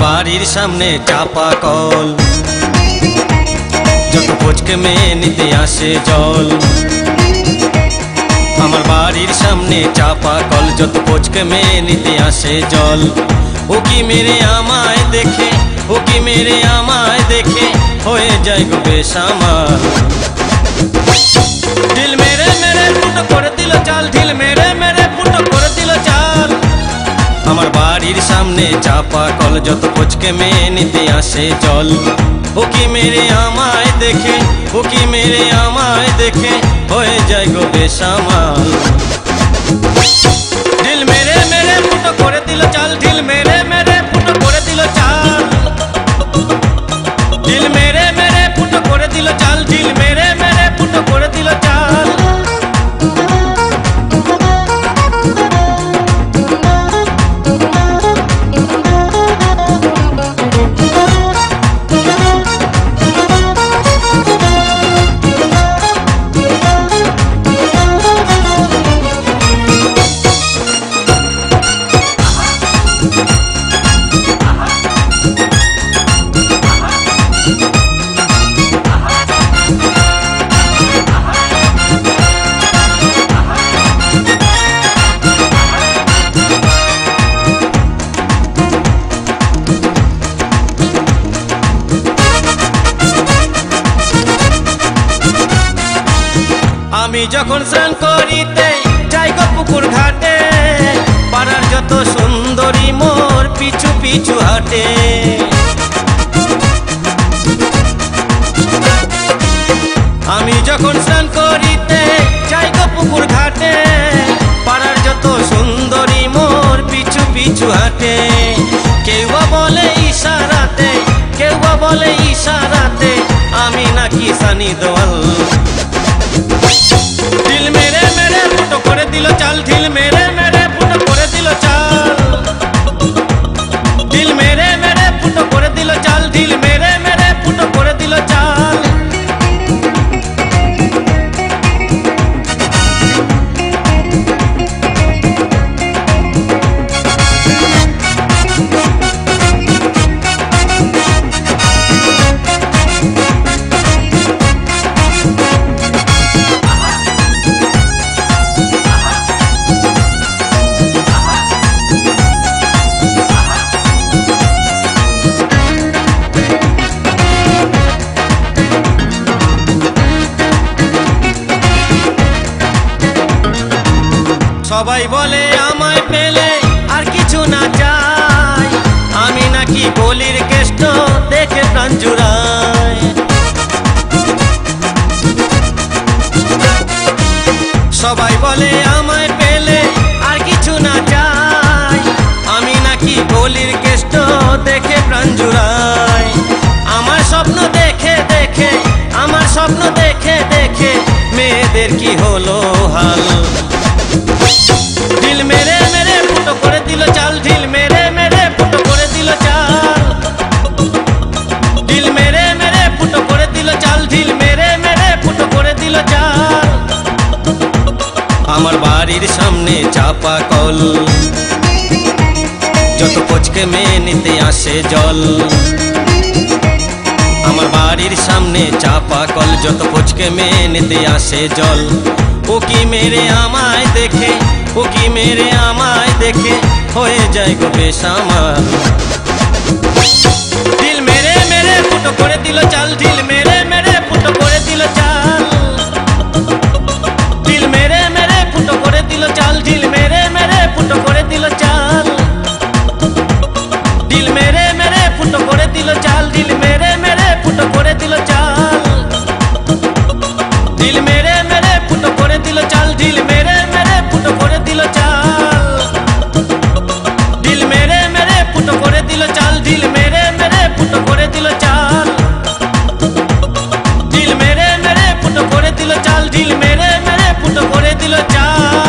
বাড়ির সামনে চাপা কল, যত পচকে মেয়ে নিতে আসে জল। আমার বাড়ির সামনে চাপা কল, যত পচকে মেয়ে নিতে আসে জল। ও কি মেরে আমায় দেখে, ও কি মেরে আমায় দেখে হয়ে যায় গো বেসামাল। ঢিল মেরে মেরে ফুটো করে দিল চাল, ঢিল মেরে মেরে ফুটো করে দিল চাল। আমার বাড়ির সামনে চাপা কল, যত পচকে মেয়ে নিতে আসে জল। ও কি মেরে আমায় দেখে, ও কি মেরে আমায় দেখে হয়ে যায় গো বেসামাল। ঢিল মেরে মেরে ফুটো করে দিল চাল, ঢিল মেরে মেরে ফুটো করে দিল চাল। ঢিল মেরে মেরে ফুটো করে দিল চাল, ঢিল মেরে মেরে ফুটো করে দিল চাল। আমি যখন স্নান করিতে যাই গো পুকুর ঘাটে, পাড়ার যত সুন্দরী মোর পিছু পিছু হাঁটে। আমি যখন স্নান করিতে যাই গো পুকুর ঘাটে, পাড়ার যত সুন্দরী মোর পিছু পিছু হাঁটে। কেউ বলে ইশারাতে, কেউ বলে ইশারাতে আমি নাকি সানি দোয়াল। ঢিল মেরে মেরে ফুটো করে দিল চাল, ঢিল মেরে মেরে ফুটো করে দিল চাল। ঢিল মেরে মেরে ফুটো করে দিল চাল, ঢিল মেরে মেরে ফুটো করে দিল চাল। সবাই বলে আমায় পেলে আর কিছু না চাই, আমি নাকি গলির কেষ্ট দেখে প্রাণ জুড়াই। সবাই বলে আমায় পেলে আর কিছু না চাই, আমি নাকি গলির কেষ্ট দেখে প্রাণ জুড়াই। আমার স্বপ্ন দেখে দেখে, আমার স্বপ্ন দেখে দেখে মেয়েদের কি হলো হাল। ঢিল মেরে মেরে ফুটো করে দিল চাল, ঢিল মেরে মেরে ফুটো করে দিল চাল। ঢিল মেরে মেরে ফুটো করে দিল চাল, ঢিল মেরে মেরে ফুটো করে দিল চাল। আমার বাড়ির সামনে চাপা কল, যত পচকে মেয়ে নিতে আসে জল। আমার বাড়ির সামনে চাপা কল, যত পচকে মেয়ে নিতে আসে জল। ও কি মেরে আমায় দেখে, ও কি মেরে আমায় দেখে হয়ে যায় গো বেসামাল। ঢিল মেরে মেরে ফুটো করে দিল চাল, ঢিল মেরে মেরে ফুটো করে দিল চাল। ঢিল মেরে মেরে ফুটো করে দিল চাল, ঢিল মেরে মেরে ফুটো করে দিল চাল। ঢিল মেরে মেরে ফুটো করে দিল চাল, ঢিল মেরে মেরে ফুটো করে দিল চাল। ঢিল মেরে মেরে ফুটো করে দিল চাল, ঢিল মেরে মেরে ফুটো করে দিল চাল। ঢিল মেরে মেরে ফুটো করে দিল চাল, ঢিল মেরে মেরে ফুটো করে দিল চাল। ঢিল মেরে মেরে ফুটো করে দিল চাল, ঢিল মেরে মেরে ফুটো করে দিল চাল।